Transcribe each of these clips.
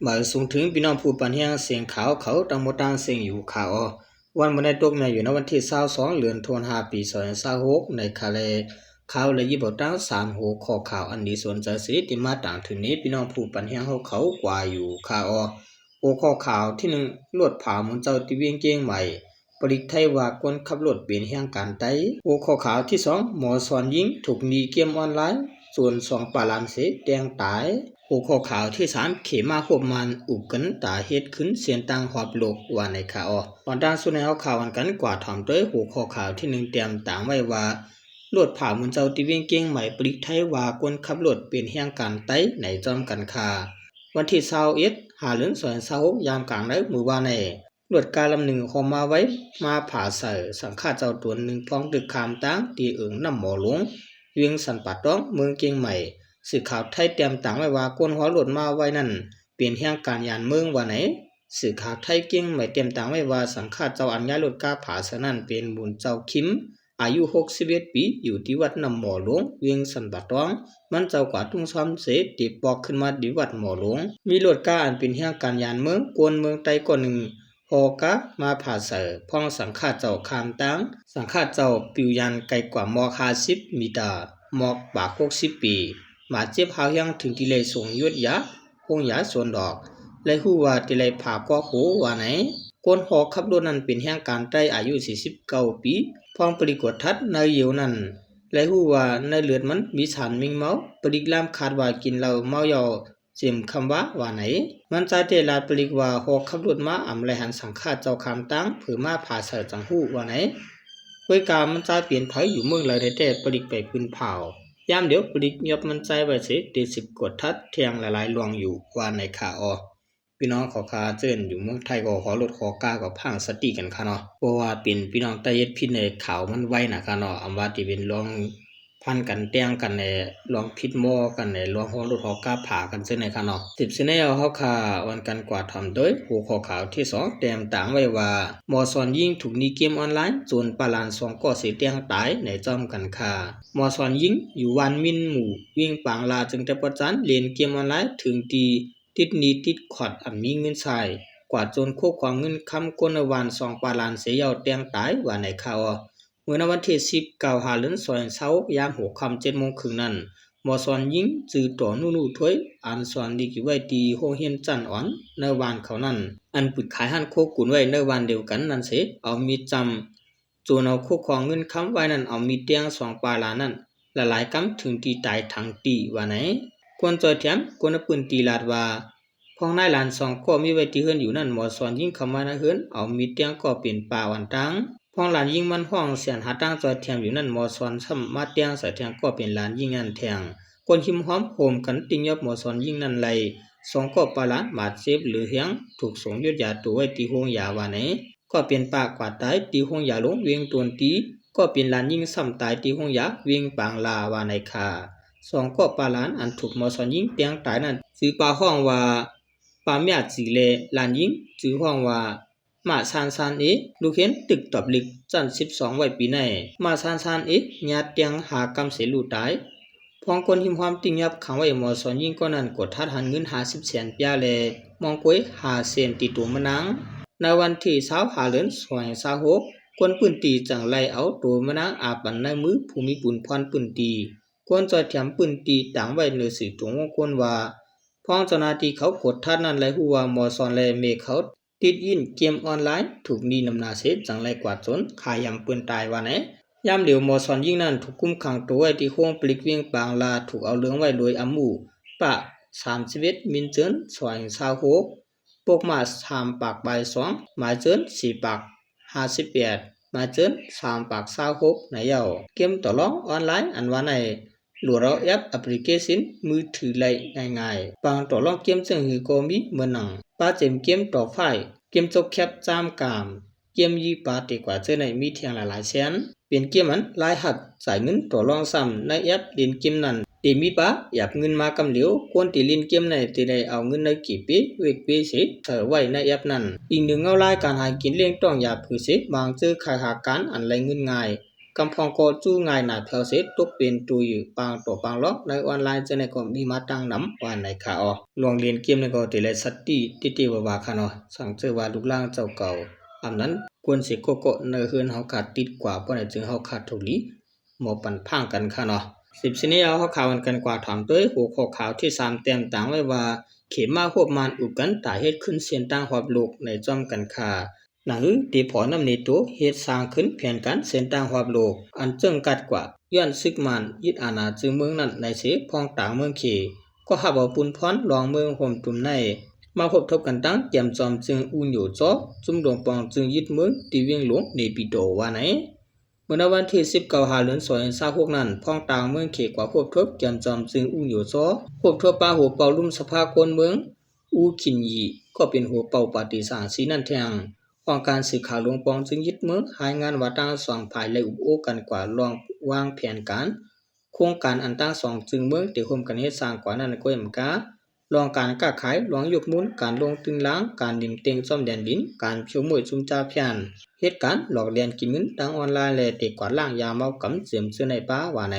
มาส่งถึงพี่น้องผู้ปันแห้งเสียงขาวเขาตังหมดตังเสียงอยู่ข่าววันมันได้ตกในอยู่ในวันที่22เดือนธันวาคมปี2026ในคาเลข่าวเลยยี่บอกตั้ง3หัวข้อข่าวอันนี้สนใจสิที่มาต่างถึงนี้พี่น้องผู้ปันแห้งเขากว่าอยู่ข่าวหัวข้อข่าวที่1ลวดผ่ามุนเจ้าที่เวียงเกียงใหม่ปริไทยว่าคนขับรถเปลี่ยนแห่งการไต้หัวข้อข่าวที่2หมอสอนยิงถูกหนีเกมออนไลน์ส่วน2ปาลานเสแดงตายหัวข้อข่าวที่3เขมาควบมันอุกกันตาเฮ็ดขึ้นเสียงตังหอบโลกว่าในข่าวตอนด้านสุดในเอาข่าวกันกว่าถ่อมด้วยหัวข้อข่าวที่1เตรียมต่างไว้ว่าลวดผ่ามุนเจ้าที่เวียงเกียงใหม่ปริไทยว่าคนขับรถเปลี่ยนแห่งการไต้ในจอมกันคาวันที่21หาเดือน2026ยามกลางดึกมื้อวานนี้รวดการลำหนึ่งของมาไว้มาผ่าใส่สังฆาเจ้าตัวหนึ่งพองตึกคามตั้งตีเอิงน้ำหมอหลวงเวียงสันปัดต้องเมืองเกียงใหม่สื่อข่าวไทยเตรียมต่างไว้ว่าก้นหัวหลุดมาไว้นั่นเปลี่ยนแห่งการยานเมืองว่าไหนสื่อข่าวไทยเกียงใหม่เตรียมต่างไว้ว่าสังฆาเจ้าอัญญาหลุดกาผาสนั่นเป็นบุญเจ้าคิมอายุ61ปีอยู่ที่วัดน้ำหมอหลวงเวียงสันปัดต้องมันเจ้ากว่าทุ่งซ้ำเสติปอกขึ้นมาดีวัดหมอหลวงมีหลุดกาอันเป็นแห่งการยานเมืองกวนเมืองไต้ก่อนหนึ่งฮอกะมาผ่าเสอพ่องสังฆาเจ้าคามตังสังฆาเจ้าปิวยันไกลกว่ามอก50 มีตามอกปาก60 ปีมาเจ็บหายังถึงที่เลยส่งยุดยาห้องยาส่วนดอกและหูว่าที่เลยผ่าก็โหว่าไหนคนหอขับรถนั้นเป็นแห่งการใต้อายุ49 ปีพ่องปริกวดทัดในเยียวนั้นและหูว่าในเลือดมันมีสารมิงเมาปริกลามคาดว่ากินเหล้าเมายาเจียมคำว่าไหนมันใจเตลาปริกว่าหอขับรถมาอำไรหันสังฆาเจ้าคำตั้งผือมาผ่าเสจังหูว่าไหนเวกามันใจเปลี่ยนเผยอยู่เมืองเลยแต่ปริกไปปืนเผายามเดี๋ยวปลิกยบมันใจไว้สิตี10 กดทัดเทียงหลายๆลวงอยู่ว่าในข่าวพี่น้องขอคาเจิ้นอยู่เมืองไทยก็ขอลดขอกากับพังสติกันค่ะเนาะเพราะว่าเป็นพี่น้องใต้เย็ดพิษในข่าวมันไว้นะคะเนาะอำว่าที่เป็นลองพันกันแต้งกันในลองพิษหม้อกันในลองหัวลดขอกาผ่ากันซึ่งในค่ะเนาะ10สิแนวเฮาค่ะวันกันกว่าทำโดยหัวข้อข่าวที่2แต้มต่างไว้ว่าหมอสอนยิงถูกหนีเกมออนไลน์จนปาลาน2ก็สิแต้งตายในจอมกันค่ะหมอสอนยิงอยู่วันมินหมู่วิ่งปางลาจึงจะประจันเล่นเกมออนไลน์ถึงตีติดหนีติดขอดอันมีเงินใช้กว่าจนควบความเงินคำกนวัน2ปาลานเสียยาวแต้งตายว่าในข่าวเมื่อวันที่19หาเดือน2026ยามหัวค่ำ7 โมงครึ่งนั้นหมอสอนยิงจือต่อนู่ถวยอันสอนดีกี่ไว้ตีโฮเฮียนจันอ่อนในวันเขานั้นอันปิดขายหันโคกุนไว้ในวันเดียวกันนั่นเสเอามีจำจนเอาควบความเงินคำไว้นั้นเอามีเตียง2ปาลานนั้นหลายๆกำถึงตีตายทั้งตีว่าไหนควรจอยแถมควรปืนตีลาดว่าพ้องนายหลาน2ก็มีไว้ที่เฮือนอยู่นั่นหมอสอนยิงเข้ามาในเฮือนเอามีเตียงก็เป็นป่าวันตังพ้องหลานยิงมันห้องเสียนหาตั้งจอยแถมอยู่นั่นหมอสอนซ้ำมาเตียงใส่แทงก็เป็นหลานยิงอันแทงคนหิมหอมโหมกันติงยอบหมอสอนยิงนั่นไหล2ก็ปาลานบาดเจ็บหรือเฮียงถูกส่งยุดยาตัวไว้ที่โรงยาว่าไหนก็เป็นปากกว่าตายที่โรงยาลงเวียงตวนตีก็เป็นหลานยิงซ้ำตายที่โรงยาเวียงปางลาว่าในคา2ก็ปาลานอันถูกหมอสอนยิงเตียงตายนั้นชื่อปาห้องว่าปาเมียจีเลหลานยิงชื่อห้องว่ามาซานเอลูกเห็นตึกตอบลิกจัน12ไว้ปีไหนมาซานเอญาติเตียงหากำเสลูตายพองคนหิมความติงยับขังไว้หมอสอนยิงก็นั้นกดทัดหันเงิน50 แสนปยาแลมองก้วย5 เซนติตัวมะนังในวันที่20หาเดือน2026คนปืนตีจังไล่เอาตัวมะนังอาปันในมือภูมิบุญพรปืนตีคนจอยแถมปืนตีต่างไว้ในสื่อตัวงคนว่าพ้องเจ้าหน้าที่เขากดทัดนั้นไล่ฮู้ว่าหมอสอนและเมเขาติดยินเกมออนไลน์ถูกนีนำนาเสจังไล่กว่าจนขายำปืนตายว่าไหนยามเหลียวหมอสอนยิงนั้นถูกกุมขังตัวไว้ที่ห้องปลิกเวียงปางลาถูกเอาเลืองไว้โดยอมูปะ31มินเจิน2026ปกมา3 ปากใบ2หมายเจิน4 ปาก58หมายเจิน3 ปาก26ในเยาเกมต่อรองออนไลน์อันว่าในหลัวเราแอปพลิเคชันมือถือไล่ง่ายๆปางต่อรองเกมจึงหือก็มีเหมือนหนังป้าเจมเกมต่อไฟเกมจกแคบจามกามเกมยีปาติกว่าเจอในมีเทียงหลายๆแสนเป็นเกมมันลายหัดจ่ายเงินต่อรองซ้ำในแอปเล่นเกมนั้นตีมีปะอยากเงินมากำเหลียวควรตีเล่นเกมในตีได้เอาเงินในกี่ปีเวกปีสิเธอไว้ในแอปนั้นอีกหนึ่งเอาลายการหากินเลี้ยงต้องอย่าผือสิบางเจอขายหาการอันไรเงินง่าย กำพองก็จู้ง่ายหนาเทาเสตกเป็นตัวอยู่ปางต่อปางล็อกในออนไลน์จะในก็มีมาตั้งนำว่าในข่าวลวงเรียนเกมในก็ติเลยสัตติติว่าค่ะเนาะสั่งเจอว่าลูกล่างเจ้าเก่าอำนั้นควรสิโกโกในเฮือนเฮาขาดติดกว่าเพราะไหนจึงเฮาขาดทุลีหมอปันพังกันค่ะเนาะ10สินี้เอาเฮาข่าวกันกว่าถามด้วยหัวข้อข่าวที่3เต็มต่างไว้ว่าเขมาควบมานอุกันตาเฮ็ดขึ้นเสียนตั้งหอบโลกในจอมกันค่ะหนังตีพอนำในตัวเฮ็ดสร้างขึ้นแผนการเส้นต่างหอบโลกอันเจิงกัดกว่าย้อนซึกมันยึดอาณาจึงเมืองนั้นในเสพองต่างเมืองเขก็หับเอาปุนพรลองเมืองห่มตุ่มในมาพบทบกันตั้งเตรียมจอมจึงอูอยู่จ้อจุ่มดวงปองจึงยึดเมืองตีเวียงหลวงในปีโตว่าไหนเมื่อวันที่19เดือน2026นั้นพองต่างเมืองเขกว่าพบทบเตรียมจอมจึงอูอยู่จ้อพบทบปาหัวเป่าลุ่มสภาคนเมืองอูขินยีก็เป็นหัวเป่าปฏิสารสีนั่นแทงองค์การสื่อข่าวหลวงปองจึงยึดเมืองหายงานว่าตั้ง2ภายและอุปโภคกันกว่าลองวางแผนการโครงการอันตั้ง2จึงเมืองที่ร่วมกันเฮ็ดสร้างกว่านั้นก็ยำกาลองการค้าขายลองยกมุนการลงตึงล้างการดิมเต็งซ่อมแดนดินการเพียวมวยจุมจาเพียนเหตุการณ์หลอกเลียนกินเงินทางออนไลน์และเด็กกว่าล่างยาเมากำเสียมซื้อในป่าว่าไหน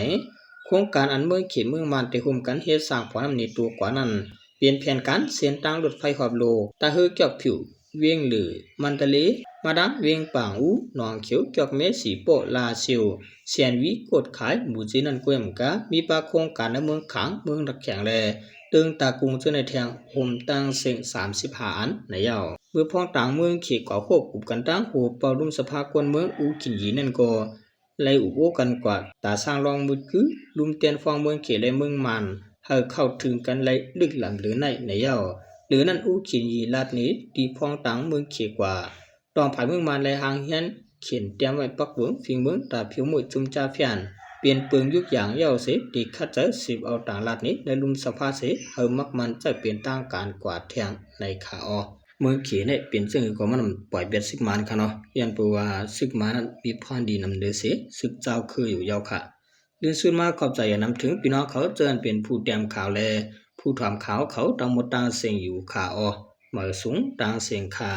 โครงการอันเมืองเขตเมืองมันที่ร่วมกันเฮ็ดสร้างพอนำในตัวกว่านั้นเปลี่ยนแผนการเส้นทางรถไฟขอบโลกตาฮือเกี่ยวผิวเวียงหรือมันทะเลมาดังเวียงป่างอูหนองเขียวเกี่ยวเมสีโปลาซิวเซียนวิกดขายหมู่จีนันกวยมกะมีปาโครงการในเมืองขังเมืองรักแข็งแลตึงตากรุงเจอในแทงโฮมตั้งเสียง35อันในยาวเมื่อพ้องต่างเมืองเขตกว่าควบคุมกันตั้งหัวเป่าลุ่มสภาควนเมืองอูขินยีนั่นก็ไล่อุโบกันกว่าตาสร้างรองมืดคือลุมเตียนฟองเมืองเขตและเมืองมันให้เข้าถึงกันไล่ลึกหลำหรือในยาวหรือนั่นอูขินยีลาดนี้ตีพ้องต่างเมืองเขตกว่าตองผ่านเมืองมันและหางเฮียนเขียนเตรียมไว้ปักเมืองฟิงเมืองตาผิวมวยจุมจาเพียนเปลี่ยนเปลืองยุกอย่างเย้าเสตีคัดเจอ10เอาต่างลาดนี้ในลุมสภาเสเฮามักมันจะเปลี่ยนต่างการกว่าแทงในขาออเมืองเขียนเนี่ยเปลี่ยนซึ่งก็มันปล่อยเบ็ดซึกมันค่ะเนาะยันปูว่าซึกมันนั้นมีพรดีนำเดเสซึกเจ้าคืออยู่ยาวค่ะเรื่องสุดมาขอบใจอย่านำถึงพี่น้องเขาเจอเป็นผู้เตรียมข่าวแลผู้ถามข่าวเขาตามหมดตางเสียงอยู่ขาออเหมือสูงตางเสียงขา